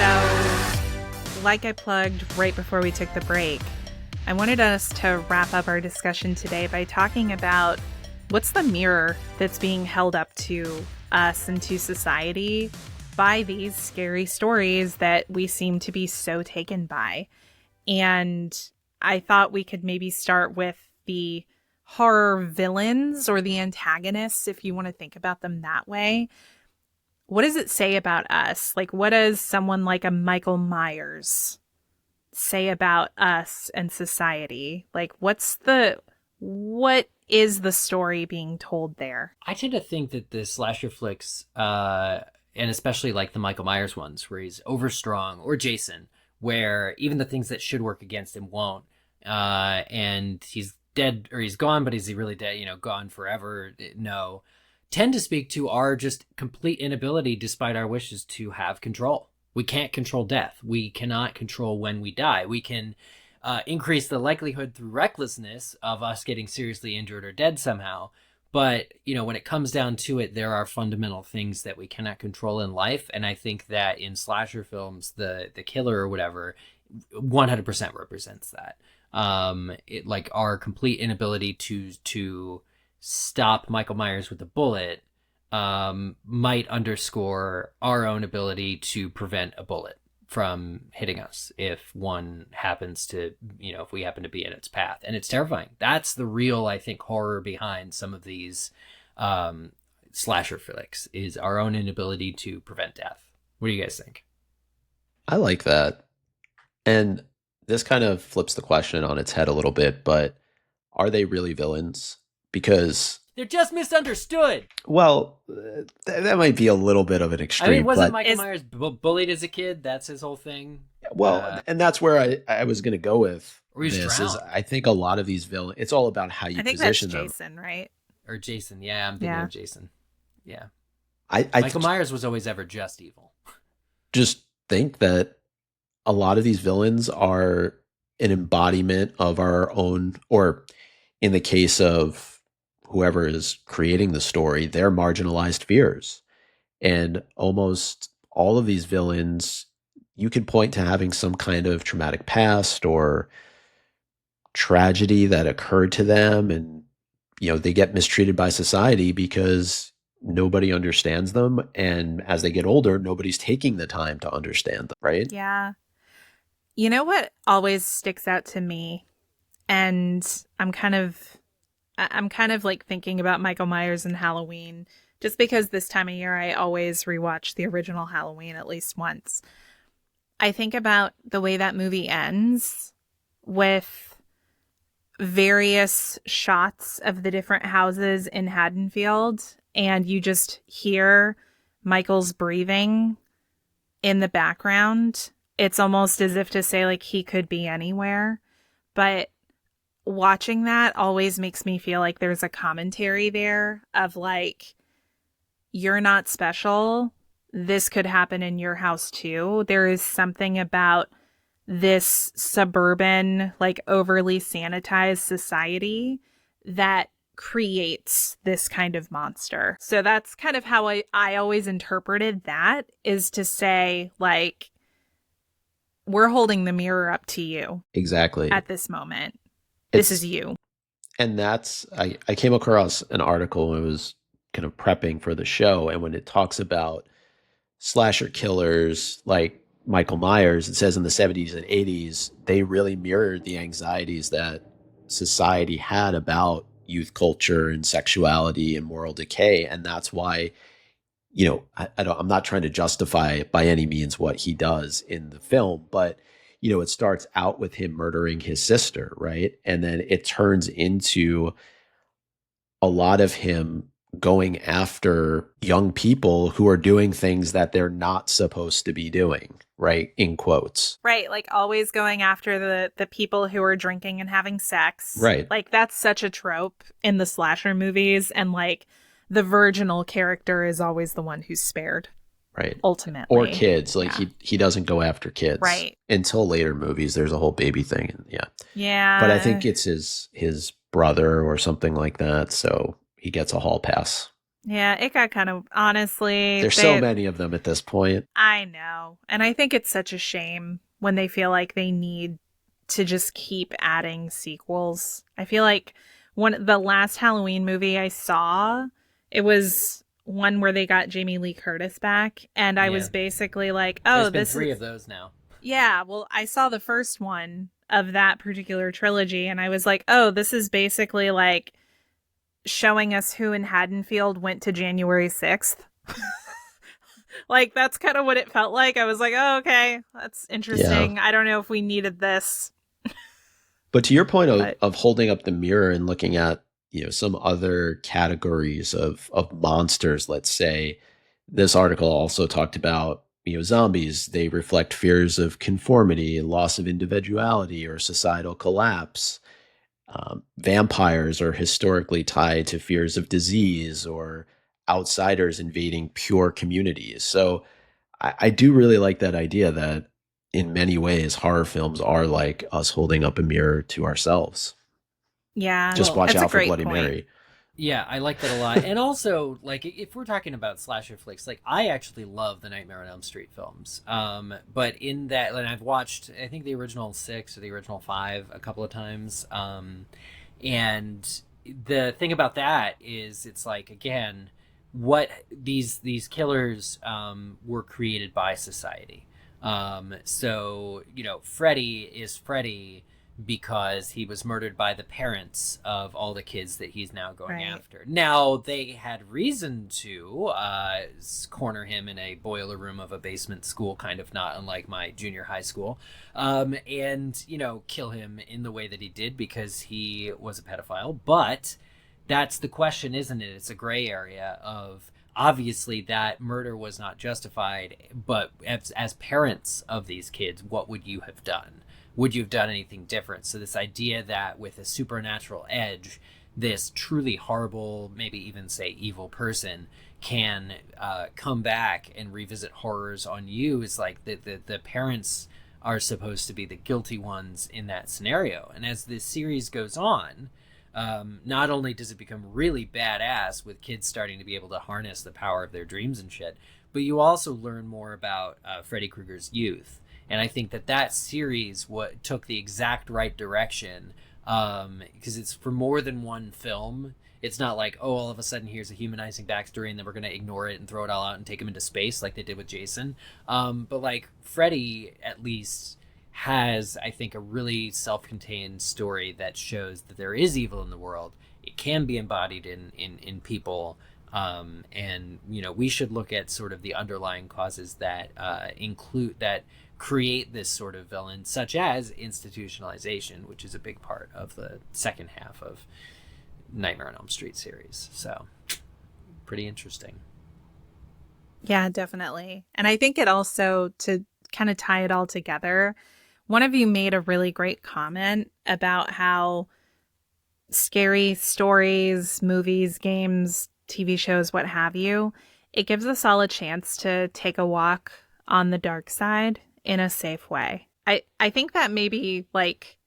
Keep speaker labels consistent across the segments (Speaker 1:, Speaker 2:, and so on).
Speaker 1: So, like I plugged right before we took the break, I wanted us to wrap up our discussion today by talking about what's the mirror that's being held up to us and to society by these scary stories that we seem to be so taken by. And I thought we could maybe start with the horror villains or the antagonists, if you want to think about them that way. What does it say about us? Like, what does someone like a Michael Myers say about us and society? Like, what is the story being told there?
Speaker 2: I tend to think that the slasher flicks, and especially like the Michael Myers ones, where he's overstrong, or Jason, where even the things that should work against him won't, and he's dead, or he's gone, but is he really dead? Gone forever? No. Tend to speak to our just complete inability, despite our wishes, to have control. We can't control death. We cannot control when we die. We can increase the likelihood through recklessness of us getting seriously injured or dead somehow. But, when it comes down to it, there are fundamental things that we cannot control in life. And I think that in slasher films, the killer or whatever 100% represents that. Like our complete inability to stop Michael Myers with a bullet might underscore our own ability to prevent a bullet from hitting us if one happens to, if we happen to be in its path. And it's terrifying. That's the real, I think, horror behind some of these slasher flicks, is our own inability to prevent death. What do you guys think?
Speaker 3: I like that. And this kind of flips the question on its head a little bit, but are they really villains? Because
Speaker 2: they're just misunderstood.
Speaker 3: Well, that might be a little bit of an extreme.
Speaker 2: I mean, wasn't Michael Myers bullied as a kid? That's his whole thing.
Speaker 3: Well, and that's where I was going to go with
Speaker 2: this.
Speaker 3: Is I think a lot of these villains, it's all about how you position them.
Speaker 1: I think that's Jason, right?
Speaker 2: Or Jason. Yeah, I'm thinking of Jason. Yeah. Michael Myers was always ever just evil.
Speaker 3: Just think that a lot of these villains are an embodiment of our own, or in the case of whoever is creating the story, their marginalized fears. And almost all of these villains, you could point to having some kind of traumatic past or tragedy that occurred to them. And, they get mistreated by society because nobody understands them. And as they get older, nobody's taking the time to understand them, right?
Speaker 1: Yeah. You know what always sticks out to me? And I'm kind of like thinking about Michael Myers and Halloween, just because this time of year I always rewatch the original Halloween at least once. I think about the way that movie ends with various shots of the different houses in Haddonfield, and you just hear Michael's breathing in the background. It's almost as if to say, like, he could be anywhere. But watching that always makes me feel like there's a commentary there of like, you're not special. This could happen in your house too. There is something about this suburban, like overly sanitized society that creates this kind of monster. So that's kind of how I always interpreted that, is to say, like, we're holding the mirror up to you.
Speaker 3: Exactly.
Speaker 1: At this moment. This is you.
Speaker 3: And that's, I came across an article when I was kind of prepping for the show. And when it talks about slasher killers like Michael Myers, it says in the 70s and 80s, they really mirrored the anxieties that society had about youth culture and sexuality and moral decay. And that's why, I'm not trying to justify by any means what he does in the film, but it starts out with him murdering his sister, right? And then it turns into a lot of him going after young people who are doing things that they're not supposed to be doing, right? In quotes.
Speaker 1: Right, like always going after the people who are drinking and having sex.
Speaker 3: Right.
Speaker 1: Like that's such a trope in the slasher movies, and like the virginal character is always the one who's spared.
Speaker 3: Right.
Speaker 1: Ultimately.
Speaker 3: Or kids. Like he doesn't go after kids.
Speaker 1: Right.
Speaker 3: Until later movies, there's a whole baby thing. And
Speaker 1: yeah.
Speaker 3: But I think it's his brother or something like that. So he gets a hall pass.
Speaker 1: Yeah, it got kind of honestly,
Speaker 3: There's so many of them at this point.
Speaker 1: I know. And I think it's such a shame when they feel like they need to just keep adding sequels. I feel like the last Halloween movie I saw, it was one where they got Jamie Lee Curtis back, and I
Speaker 2: Yeah.
Speaker 1: was basically like,
Speaker 2: There's
Speaker 1: "Oh,
Speaker 2: been
Speaker 1: this is
Speaker 2: 3 of those now.
Speaker 1: yeah, well, I saw the first one of that particular trilogy and I was like, "Oh, this is basically like showing us who in Haddonfield went to January 6th." Like that's kind of what it felt like. I was like, "Oh, okay. That's
Speaker 3: Yeah.
Speaker 1: interesting. I don't know if we needed this."
Speaker 3: But to your point
Speaker 1: But
Speaker 3: of holding up the mirror and looking at, some other categories of monsters, let's say, this article also talked about, zombies. They reflect fears of conformity, loss of individuality, or societal collapse. Vampires are historically tied to fears of disease or outsiders invading pure communities. So I do really like that idea that in many ways horror films are like us holding up a mirror to ourselves.
Speaker 1: yeah,
Speaker 3: Just
Speaker 2: Well,
Speaker 3: watch
Speaker 1: that's a
Speaker 3: out for
Speaker 1: great
Speaker 3: Bloody
Speaker 1: point.
Speaker 3: Mary.
Speaker 2: yeah, I like that a lot. And also, like, if we're talking about slasher flicks, like, I actually love the Nightmare on Elm Street films. But in that, and I've watched, I think, the original 6 or the original 5 a couple of times. And the thing about that is, it's like, again, what these killers were created by society. So, Freddy is Freddy because he was murdered by the parents of all the kids that he's now going
Speaker 1: Right.
Speaker 2: after. Now, they had reason to corner him in a boiler room of a basement school, kind of not unlike my junior high school, and, kill him in the way that he did because he was a pedophile. But that's the question, isn't it? It's a gray area of obviously that murder was not justified, but as parents of these kids, what would you have done? Would you have done anything different? So this idea that with a supernatural edge, this truly horrible, maybe even say evil person can come back and revisit horrors on you is like the parents are supposed to be the guilty ones in that scenario. And as this series goes on, not only does it become really badass with kids starting to be able to harness the power of their dreams and shit, but you also learn more about Freddy Krueger's youth. And I think that series took the exact right direction, because it's for more than one film. It's not like, oh, all of a sudden here's a humanizing backstory and then we're going to ignore it and throw it all out and take him into space like they did with Jason. But like Freddy, at least, has, I think, a really self-contained story that shows that there is evil in the world. It can be embodied in people, and we should look at sort of the underlying causes that include that create this sort of villain, such as institutionalization, which is a big part of the second half of Nightmare on Elm Street series. So pretty interesting.
Speaker 1: Yeah, definitely. And I think it also, to kind of tie it all together, one of you made a really great comment about how scary stories, movies, games, TV shows, what have you, it gives us all a chance to take a walk on the dark side in a safe way. I think that maybe like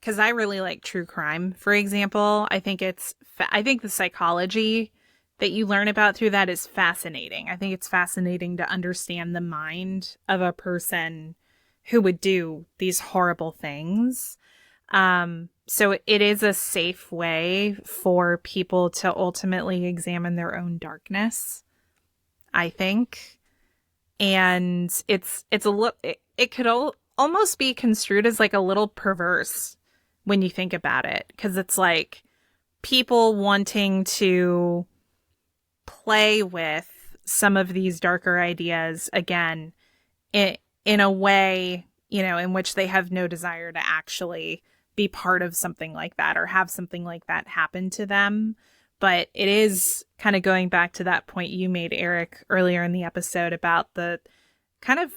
Speaker 1: because I really like true crime, for example. I think the psychology that you learn about through that is fascinating. I think it's fascinating to understand the mind of a person who would do these horrible things. So it is a safe way for people to ultimately examine their own darkness, I think. And it's a little it could almost be construed as like a little perverse when you think about it, because it's like people wanting to play with some of these darker ideas again in a way, in which they have no desire to actually be part of something like that or have something like that happen to them. But it is kind of going back to that point you made, Eric, earlier in the episode about the kind of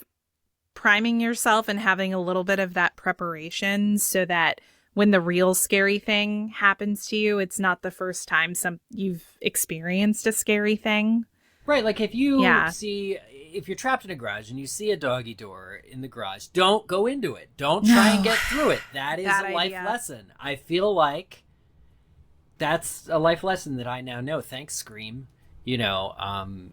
Speaker 1: priming yourself and having a little bit of that preparation so that when the real scary thing happens to you, it's not the first time you've experienced a scary thing.
Speaker 2: Right, like
Speaker 1: Yeah.
Speaker 2: if you're trapped in a garage and you see a doggy door in the garage, don't go into it. Don't try and
Speaker 1: No.
Speaker 2: get through it. That is
Speaker 1: Bad
Speaker 2: a life
Speaker 1: idea.
Speaker 2: lesson. I feel like that's a life lesson that I now know. Thanks, Scream. And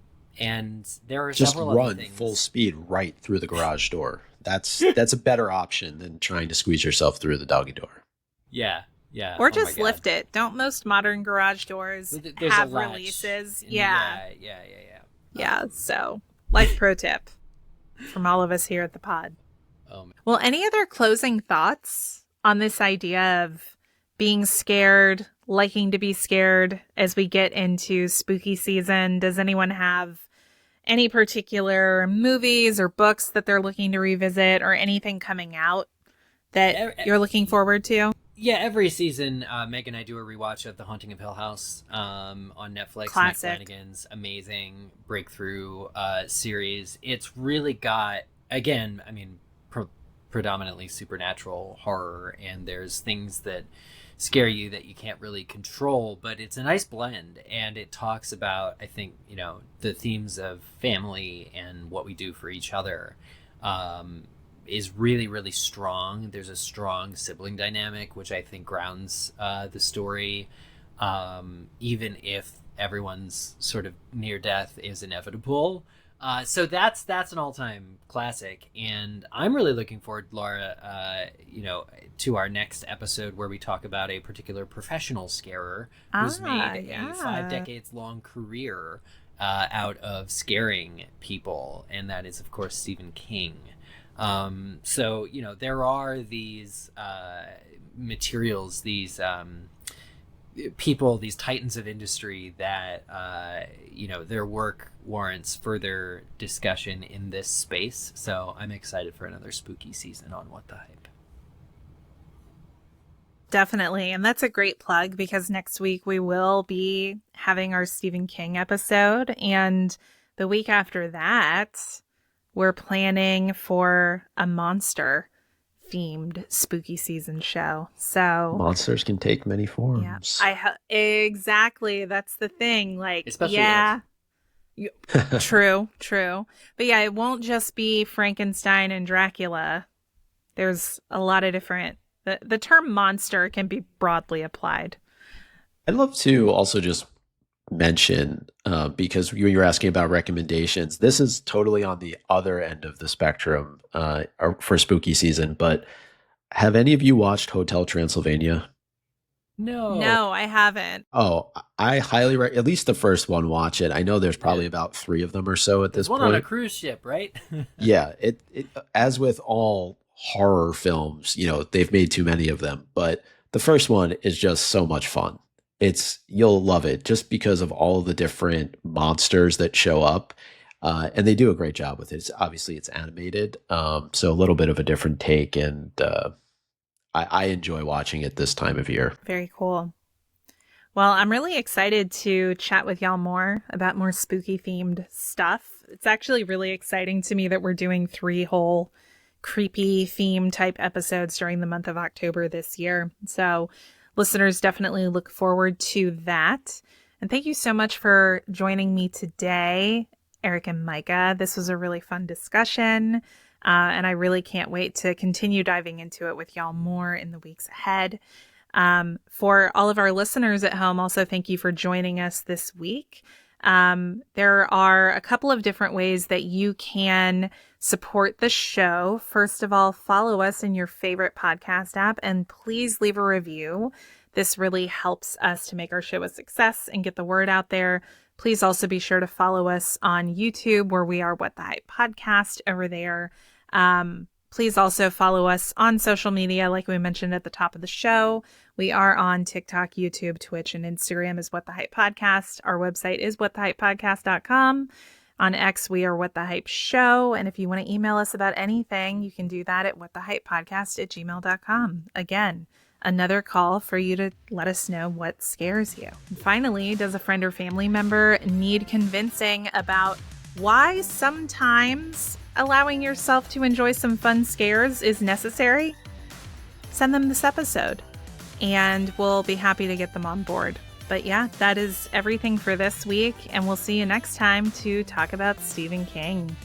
Speaker 2: there are
Speaker 3: Just
Speaker 2: several other
Speaker 3: run full
Speaker 2: things.
Speaker 3: speed right through the garage door. That's a better option than trying to squeeze yourself through the doggy door.
Speaker 2: Yeah, yeah.
Speaker 1: Or
Speaker 2: Oh my
Speaker 1: just
Speaker 2: God.
Speaker 1: lift it. Don't most modern garage doors
Speaker 2: There's a
Speaker 1: have
Speaker 2: latch.
Speaker 1: releases?
Speaker 2: And
Speaker 1: Yeah.
Speaker 2: yeah.
Speaker 1: Yeah. So, life pro tip from all of us here at the pod.
Speaker 2: Oh,
Speaker 1: Well, any other closing thoughts on this idea of being scared, liking to be scared as we get into spooky season? Does anyone have any particular movies or books that they're looking to revisit or anything coming out that you're looking forward to?
Speaker 2: yeah, every season, Meg and I do a rewatch of The Haunting of Hill House on Netflix. Mike
Speaker 1: Classic.
Speaker 2: Flanagan's amazing breakthrough series. It's really got, again, I mean, predominantly supernatural horror, and there's things that scare you that you can't really control, but it's a nice blend, and it talks about, I think, the themes of family and what we do for each other. Is really, really strong. There's a strong sibling dynamic, which I think grounds the story, even if everyone's sort of near death is inevitable. So that's an all-time classic, and I'm really looking forward, Laura, to our next episode where we talk about a particular professional scarer who's made a 5 decades long career out of scaring people, and that is, of course, Stephen King. So there are these materials, these people, these titans of industry that their work warrants further discussion in this space. So I'm excited for another spooky season on What the Hype.
Speaker 1: Definitely. And that's a great plug because next week we will be having our Stephen King episode. And the week after that, we're planning for a monster themed spooky season show. So
Speaker 3: Monsters can take many forms.
Speaker 1: yeah, exactly. That's the thing. Like,
Speaker 2: Especially
Speaker 1: yeah, true. But yeah, it won't just be Frankenstein and Dracula. There's a lot of different. The term monster can be broadly applied.
Speaker 3: I'd love to also just mention, because you were asking about recommendations, this is totally on the other end of the spectrum for spooky season, but have any of you watched Hotel Transylvania?
Speaker 1: No, I haven't.
Speaker 3: Oh, I highly at least the first one, watch it. I know there's probably about 3 of them or so at
Speaker 2: There's
Speaker 3: this
Speaker 2: one
Speaker 3: point.
Speaker 2: on a cruise ship, right?
Speaker 3: Yeah, it as with all horror films, they've made too many of them, but the first one is just so much fun. You'll love it just because of all the different monsters that show up, and they do a great job with it. Obviously it's animated, so a little bit of a different take, and I enjoy watching it this time of year.
Speaker 1: Very cool. Well, I'm really excited to chat with y'all more about more spooky themed stuff. It's actually really exciting to me that we're doing 3 whole creepy theme type episodes during the month of October this year. So listeners, definitely look forward to that. And thank you so much for joining me today, Eric and Micah. This was a really fun discussion. And I really can't wait to continue diving into it with y'all more in the weeks ahead. For all of our listeners at home, also thank you for joining us this week. There are a couple of different ways that you can support the show. First of all, follow us in your favorite podcast app and please leave a review. This really helps us to make our show a success and get the word out there. Please also be sure to follow us on YouTube, where we are What the Hype Podcast over there. Please also follow us on social media, like we mentioned at the top of the show. We are on TikTok, YouTube, Twitch, and Instagram as What the Hype Podcast. Our website is whatthehypepodcast.com. On X, we are What the Hype Show. And if you want to email us about anything, you can do that at whatthehypepodcast@gmail.com. Again, another call for you to let us know what scares you. And finally, does a friend or family member need convincing about why sometimes allowing yourself to enjoy some fun scares is necessary? Send them this episode and we'll be happy to get them on board. But yeah, that is everything for this week, and we'll see you next time to talk about Stephen King.